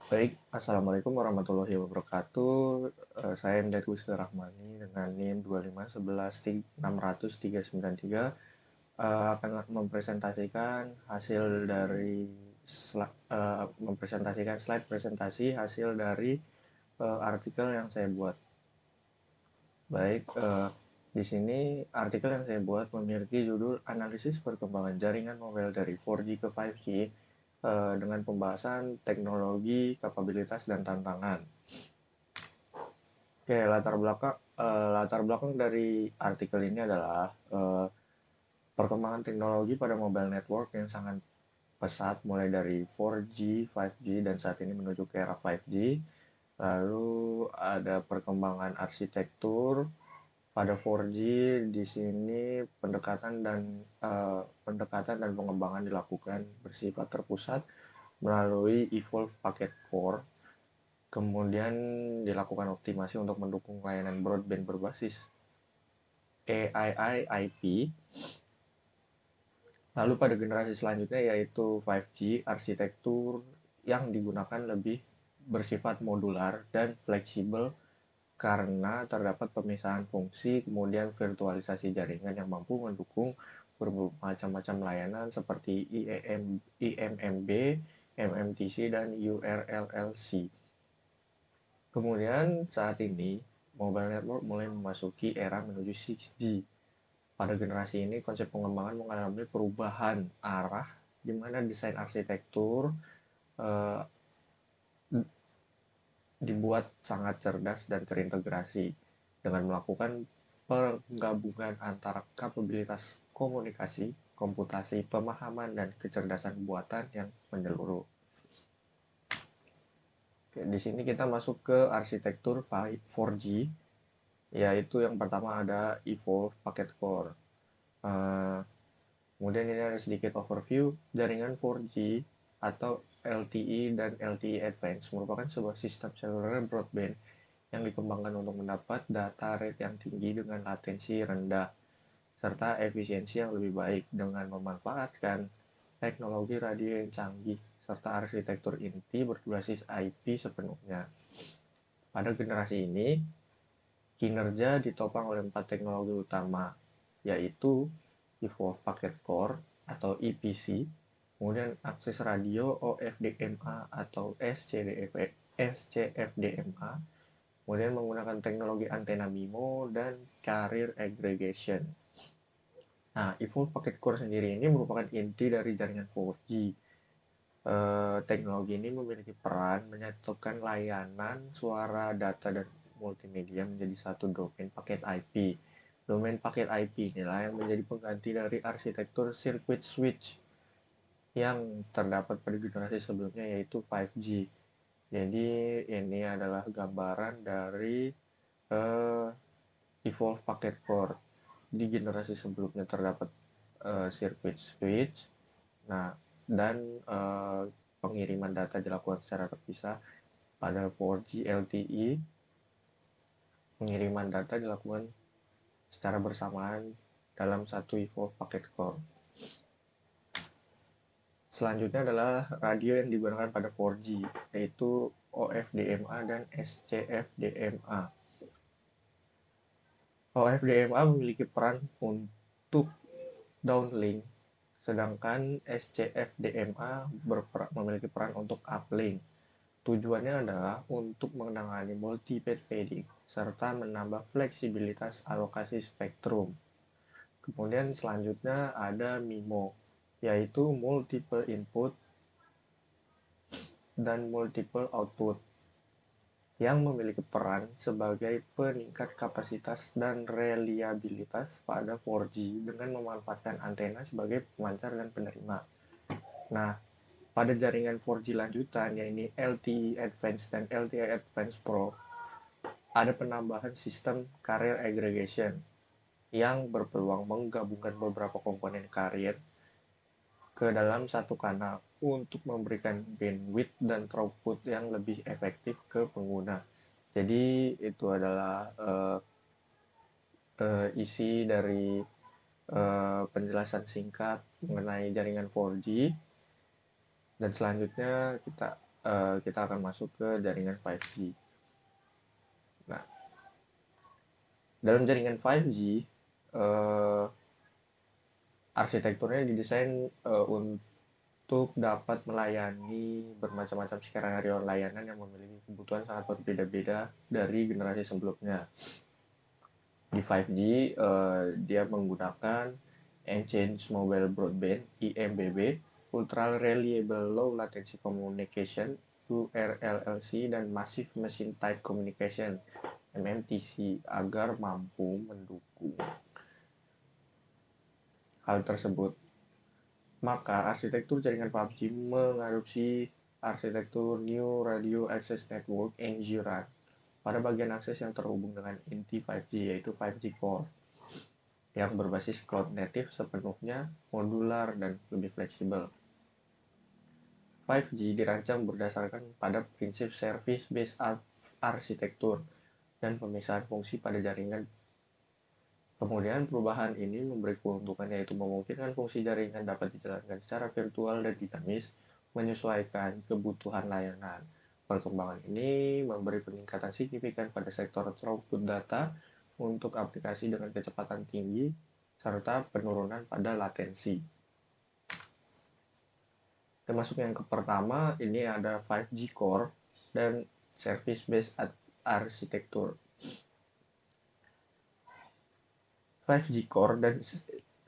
Baik, Assalamualaikum warahmatullahi wabarakatuh. Saya Mdad Wisnu Rahmani dengan NIM 251160393 akan mempresentasikan hasil dari mempresentasikan slide presentasi hasil dari artikel yang saya buat. Baik, di sini artikel yang saya buat memiliki judul Analisis Perkembangan Jaringan Mobile dari 4G ke 5G dengan pembahasan teknologi, kapabilitas, dan tantangan. Oke, latar belakang dari artikel ini adalah perkembangan teknologi pada mobile network yang sangat pesat mulai dari 4G, 5G dan saat ini menuju ke era 5G. Lalu ada perkembangan arsitektur pada 4G. Di sini pendekatan dan pengembangan dilakukan bersifat terpusat melalui Evolve Packet Core. Kemudian dilakukan optimasi untuk mendukung layanan broadband berbasis AII IP. Lalu pada generasi selanjutnya yaitu 5G, arsitektur yang digunakan lebih bersifat modular dan fleksibel karena terdapat pemisahan fungsi, kemudian virtualisasi jaringan yang mampu mendukung bermacam-macam layanan seperti IMMB, MMTC, dan URLLC. Kemudian saat ini, mobile network mulai memasuki era menuju 6G. Pada generasi ini, konsep pengembangan mengalami perubahan arah di mana desain arsitektur eh, dibuat sangat cerdas dan terintegrasi dengan melakukan penggabungan antara kapabilitas komunikasi, komputasi, pemahaman, dan kecerdasan buatan yang menyeluruh. Oke, di sini kita masuk ke arsitektur 4G, yaitu yang pertama ada Evolve Packet Core. Uh, Kemudian ini ada sedikit overview. Jaringan 4G atau LTE dan LTE Advanced merupakan sebuah sistem seluler broadband yang dikembangkan untuk mendapat data rate yang tinggi dengan latensi rendah serta efisiensi yang lebih baik dengan memanfaatkan teknologi radio yang canggih serta arsitektur inti berbasis IP sepenuhnya. Pada generasi ini, kinerja ditopang oleh 4 teknologi utama, yaitu Evolve Packet Core atau EPC, kemudian akses radio OFDMA atau SCFDMA, kemudian menggunakan teknologi antena MIMO dan carrier aggregation. Nah, Evolve Packet Core sendiri ini merupakan inti dari jaringan 4G. Teknologi ini memiliki peran menyatukan layanan suara, data, dan multimedia menjadi satu domain paket IP. Domain paket IP inilah yang menjadi pengganti dari arsitektur circuit switch yang terdapat pada generasi sebelumnya yaitu 5G. Jadi ini adalah gambaran dari uh, Evolve Packet Core. Di generasi sebelumnya terdapat circuit switch. Nah, dan pengiriman data dilakukan secara terpisah. Pada 4G LTE, pengiriman data dilakukan secara bersamaan dalam satu Evolve Packet Core. Selanjutnya adalah radio yang digunakan pada 4G, yaitu OFDMA dan SCFDMA. OFDMA memiliki peran untuk downlink, sedangkan SCFDMA memiliki peran untuk uplink. Tujuannya adalah untuk menangani multi-band fading serta menambah fleksibilitas alokasi spektrum. Kemudian selanjutnya ada MIMO, yaitu multiple input dan multiple output, yang memiliki peran sebagai peningkat kapasitas dan reliabilitas pada 4G dengan memanfaatkan antena sebagai pemancar dan penerima. Nah, pada jaringan 4G lanjutan, yaitu LTE Advanced dan LTE Advanced Pro, ada penambahan sistem carrier aggregation yang berpeluang menggabungkan beberapa komponen carrier ke dalam satu kanal untuk memberikan bandwidth dan throughput yang lebih efektif ke pengguna. Jadi itu adalah isi dari penjelasan singkat mengenai jaringan 4G. Dan selanjutnya kita kita akan masuk ke jaringan 5G. Nah, dalam jaringan 5G, arsitekturnya didesain untuk dapat melayani bermacam-macam skenario layanan yang memiliki kebutuhan sangat berbeda-beda dari generasi sebelumnya. Di 5G, dia menggunakan Enhanced Mobile Broadband (IMBB), Ultra Reliable Low Latency Communication (URLLC), dan Massive Machine Type Communication (MMTC) agar mampu mendukung hal tersebut. Maka arsitektur jaringan 5G mengadopsi arsitektur New Radio Access Network (NGRAN) pada bagian akses yang terhubung dengan inti 5G, yaitu 5G Core, yang berbasis cloud native sepenuhnya, modular, dan lebih fleksibel. 5G dirancang berdasarkan pada prinsip service-based arsitektur dan pemisahan fungsi pada jaringan. Kemudian perubahan ini memberi keuntungan, yaitu memungkinkan fungsi jaringan dapat dijalankan secara virtual dan dinamis menyesuaikan kebutuhan layanan. Perkembangan ini memberi peningkatan signifikan pada sektor throughput data untuk aplikasi dengan kecepatan tinggi serta penurunan pada latensi. Termasuk yang pertama, ini ada 5G Core dan Service-Based Architecture. 5G Core dan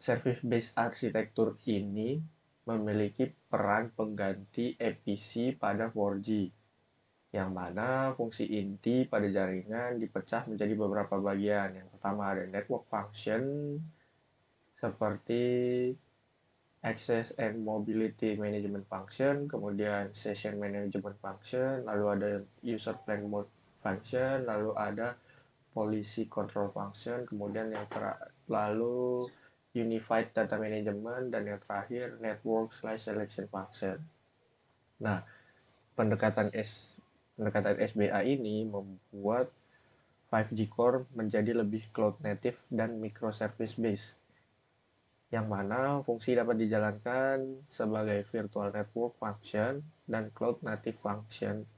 Service-Based Architecture ini memiliki peran pengganti EPC pada 4G, yang mana fungsi inti pada jaringan dipecah menjadi beberapa bagian. Yang pertama ada network function seperti Access and Mobility Management Function, kemudian Session Management Function, lalu ada User Plan Mode Function, lalu ada Policy Control Function, kemudian yang lalu Unified Data Management, dan yang terakhir Network/Selection Function. Nah, pendekatan SBA ini membuat 5G Core menjadi lebih cloud native dan microservice based, yang mana fungsi dapat dijalankan sebagai virtual network function dan cloud native function.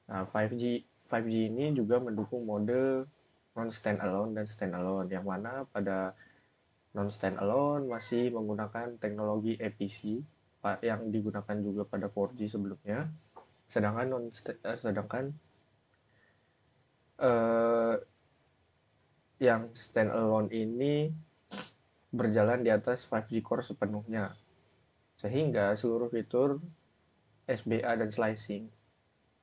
Nah, 5G ini juga mendukung mode non-standalone dan standalone, yang mana pada non-standalone masih menggunakan teknologi EPC yang digunakan juga pada 4G sebelumnya, sedangkan yang standalone ini berjalan di atas 5G Core sepenuhnya, sehingga seluruh fitur SBA dan slicing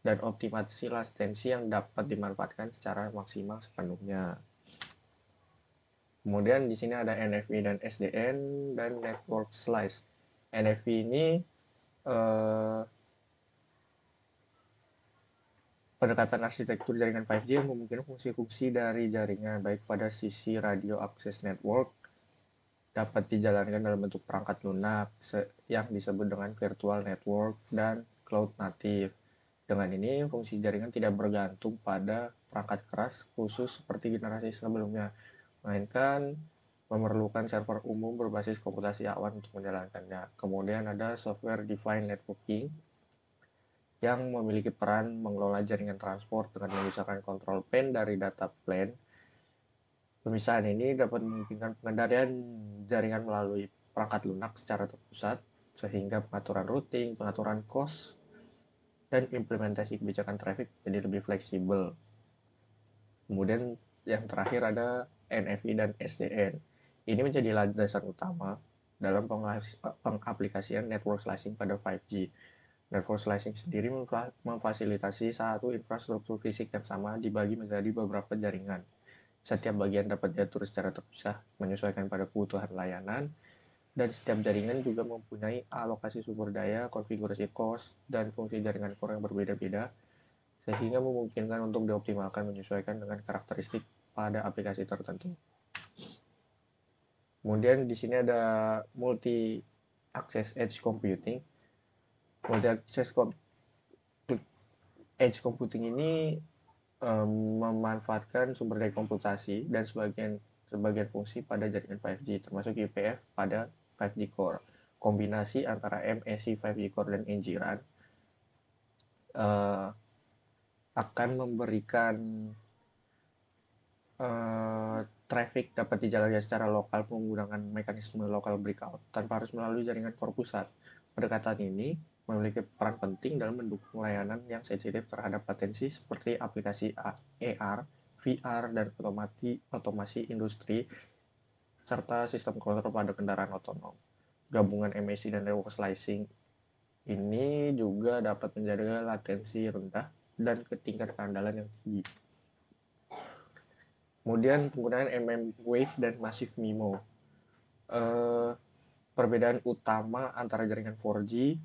dan optimasi latensi yang dapat dimanfaatkan secara maksimal sepenuhnya. Kemudian di sini ada NFV dan SDN dan Network Slice. NFV ini pendekatan arsitektur jaringan 5G yang memungkinkan fungsi-fungsi dari jaringan baik pada sisi radio access network dapat dijalankan dalam bentuk perangkat lunak yang disebut dengan virtual network dan cloud native. Dengan ini, fungsi jaringan tidak bergantung pada perangkat keras khusus seperti generasi sebelumnya, melainkan memerlukan server umum berbasis komputasi awan untuk menjalankannya. Kemudian ada software defined networking yang memiliki peran mengelola jaringan transport dengan memisahkan control plane dari data plane. Pemisahan ini dapat memungkinkan pengendalian jaringan melalui perangkat lunak secara terpusat, sehingga pengaturan routing, pengaturan cost, dan implementasi kebijakan traffic jadi lebih fleksibel. Kemudian yang terakhir ada NFV dan SDN. Ini menjadi landasan utama dalam pengaplikasian network slicing pada 5G. Network slicing sendiri memfasilitasi satu infrastruktur fisik yang sama dibagi menjadi beberapa jaringan. Setiap bagian dapat diatur secara terpisah menyesuaikan pada kebutuhan layanan, dan setiap jaringan juga mempunyai alokasi sumber daya, konfigurasi cost, dan fungsi jaringan core yang berbeda-beda, sehingga memungkinkan untuk dioptimalkan menyesuaikan dengan karakteristik pada aplikasi tertentu. Kemudian di sini ada multi-access edge computing. Multi-access edge computing ini memanfaatkan sumber daya komputasi dan sebagian fungsi pada jaringan 5G, termasuk UPF pada 5G Core. Kombinasi antara MSI 5G Core dan NGRAN eh, akan memberikan traffic dapat dijalankan secara lokal menggunakan mekanisme local breakout tanpa harus melalui jaringan core pusat. Pendekatan ini memiliki peran penting dalam mendukung layanan yang sensitif terhadap latensi seperti aplikasi AR, VR, dan otomasi industri, serta sistem kontrol pada kendaraan otonom. Gabungan MAC dan network slicing ini juga dapat menjaga latensi rendah dan tingkat keandalan yang tinggi. Kemudian penggunaan Wave dan Massive MIMO. Perbedaan utama antara jaringan 4G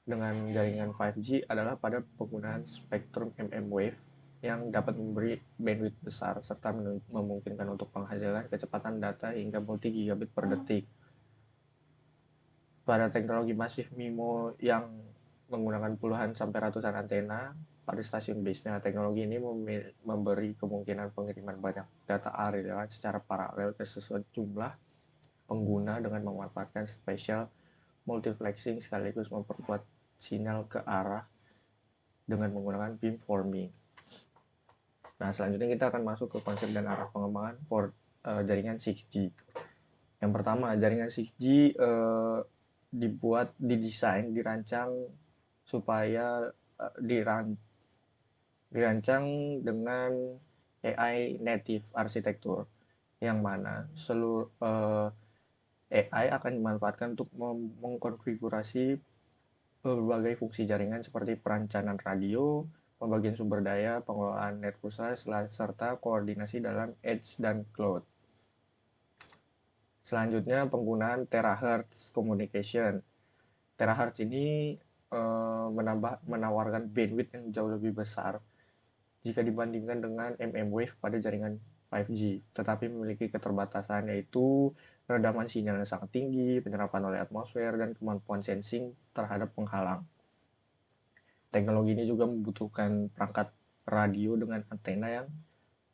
dengan jaringan 5G adalah pada penggunaan spektrum Wave yang dapat memberi bandwidth besar serta memungkinkan untuk penghasilan kecepatan data hingga multi gigabit per detik. Pada teknologi Massive MIMO yang menggunakan puluhan sampai ratusan antena pada stasiun base-nya, teknologi ini memberi kemungkinan pengiriman banyak data relevan secara paralel ke sejumlah pengguna dengan memanfaatkan spesial multiplexing sekaligus memperkuat sinyal ke arah dengan menggunakan beamforming. Nah, selanjutnya kita akan masuk ke konsep dan arah pengembangan jaringan 6G. Yang pertama, jaringan 6G didesain, dirancang supaya dirancang dengan AI native arsitektur, yang mana seluruh AI akan dimanfaatkan untuk mengkonfigurasi berbagai fungsi jaringan seperti perencanaan radio, pembagian sumber daya, pengelolaan net pulsa, serta koordinasi dalam edge dan cloud. Selanjutnya penggunaan terahertz communication. Terahertz ini menawarkan bandwidth yang jauh lebih besar jika dibandingkan dengan Wave pada jaringan 5G, tetapi memiliki keterbatasan yaitu redaman sinyal yang sangat tinggi, penyerapan oleh atmosfer, dan kemampuan sensing terhadap penghalang. Teknologi ini juga membutuhkan perangkat radio dengan antena yang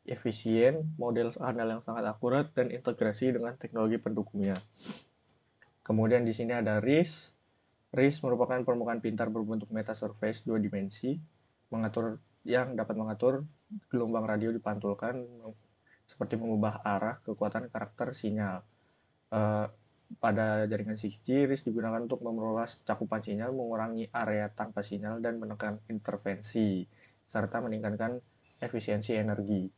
efisien, model sinyal yang sangat akurat, dan integrasi dengan teknologi pendukungnya. Kemudian di sini ada RIS. RIS merupakan permukaan pintar berbentuk meta-surface 2 dimensi yang dapat mengatur gelombang radio dipantulkan seperti mengubah arah, kekuatan, karakter sinyal. Pada jaringan 6G, RIS digunakan untuk memperluas cakupan sinyal, mengurangi area tanpa sinyal, dan menekan intervensi, serta meningkatkan efisiensi energi.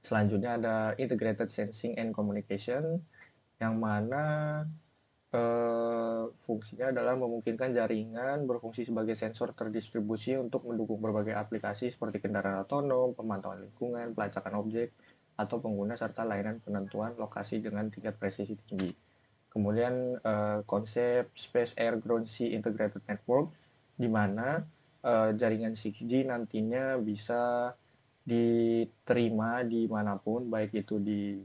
Selanjutnya ada Integrated Sensing and Communication, yang mana fungsinya adalah memungkinkan jaringan berfungsi sebagai sensor terdistribusi untuk mendukung berbagai aplikasi seperti kendaraan otonom, pemantauan lingkungan, pelacakan objek, atau pengguna serta layanan penentuan lokasi dengan tingkat presisi tinggi. Kemudian konsep Space Air Ground Sea Integrated Network, di mana jaringan 6G nantinya bisa diterima dimanapun, baik itu di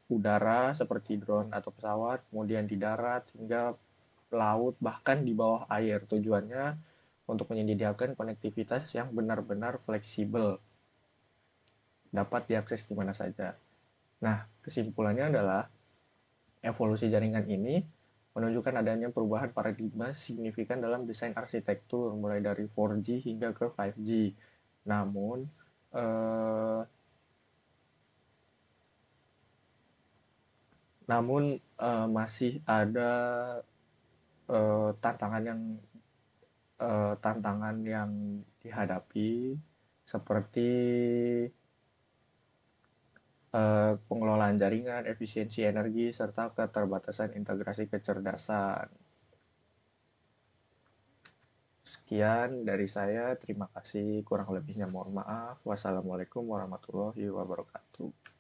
udara seperti drone atau pesawat, kemudian di darat hingga laut, bahkan di bawah air. Tujuannya untuk menyediakan konektivitas yang benar-benar fleksibel, dapat diakses di mana saja. Nah, kesimpulannya adalah evolusi jaringan ini menunjukkan adanya perubahan paradigma signifikan dalam desain arsitektur, mulai dari 4G hingga ke 5G. Namun, masih ada tantangan yang dihadapi seperti pengelolaan jaringan, efisiensi energi, serta keterbatasan integrasi kecerdasan. Sekian dari saya, terima kasih. Kurang lebihnya mohon maaf. Wassalamualaikum warahmatullahi wabarakatuh.